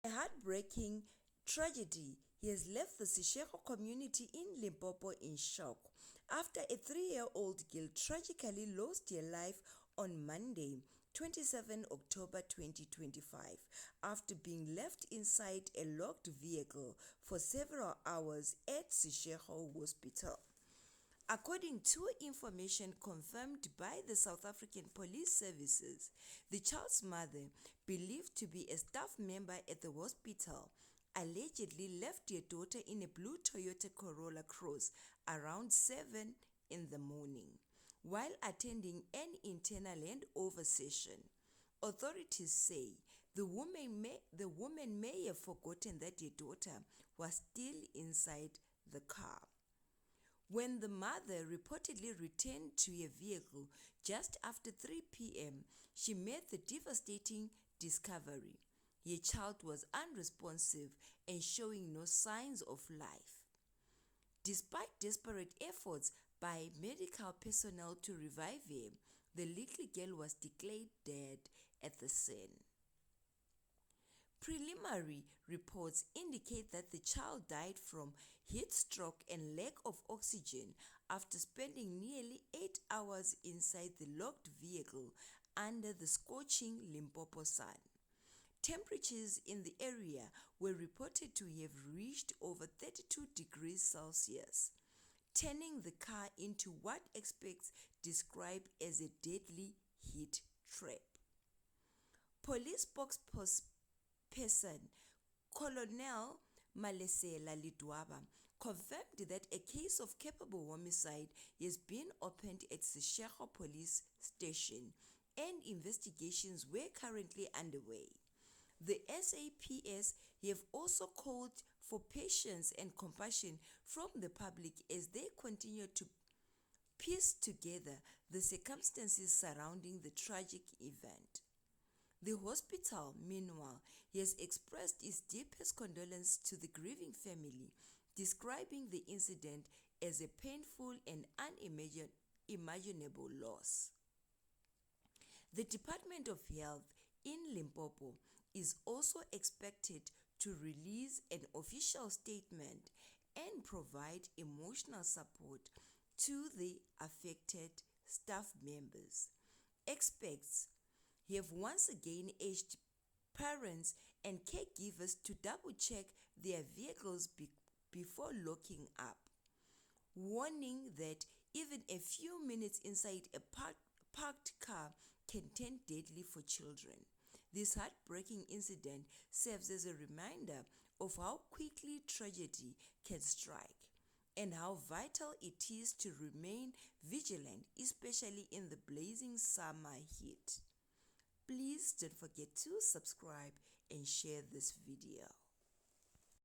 A heartbreaking tragedy has left the Seshego community in Limpopo in shock after a 3-year-old girl tragically lost her life on Monday, 27 October 2025, after being left inside a locked vehicle for several hours at Seshego Hospital. According to information confirmed by the South African Police Services, the child's mother, believed to be a staff member at the hospital, allegedly left her daughter in a blue Toyota Corolla Cross around 7 in the morning while attending an internal handover session. Authorities say the woman may have forgotten that her daughter was still inside the car. When the mother reportedly returned to her vehicle just after 3 p.m., she made the devastating discovery: her child was unresponsive and showing no signs of life. Despite desperate efforts by medical personnel to revive her, the little girl was declared dead at the scene. Preliminary reports indicate that the child died from heat stroke and lack of oxygen after spending nearly 8 hours inside the locked vehicle under the scorching Limpopo sun. Temperatures in the area were reported to have reached over 32 degrees Celsius, turning the car into what experts describe as a deadly heat trap. Police spokesperson Colonel Malesela Lidwaba confirmed that a case of culpable homicide has been opened at Seshego police station and investigations were currently underway. The SAPS have also called for patience and compassion from the public as they continue to piece together the circumstances surrounding the tragic event. The hospital, meanwhile, has expressed its deepest condolences to the grieving family, describing the incident as a painful and unimaginable loss. The Department of Health in Limpopo is also expected to release an official statement and provide emotional support to the affected staff members. Experts have once again urged parents and caregivers to double-check their vehicles before locking up, warning that even a few minutes inside a parked car can turn deadly for children. This heartbreaking incident serves as a reminder of how quickly tragedy can strike and how vital it is to remain vigilant, especially in the blazing summer heat. Please don't forget to subscribe and share this video.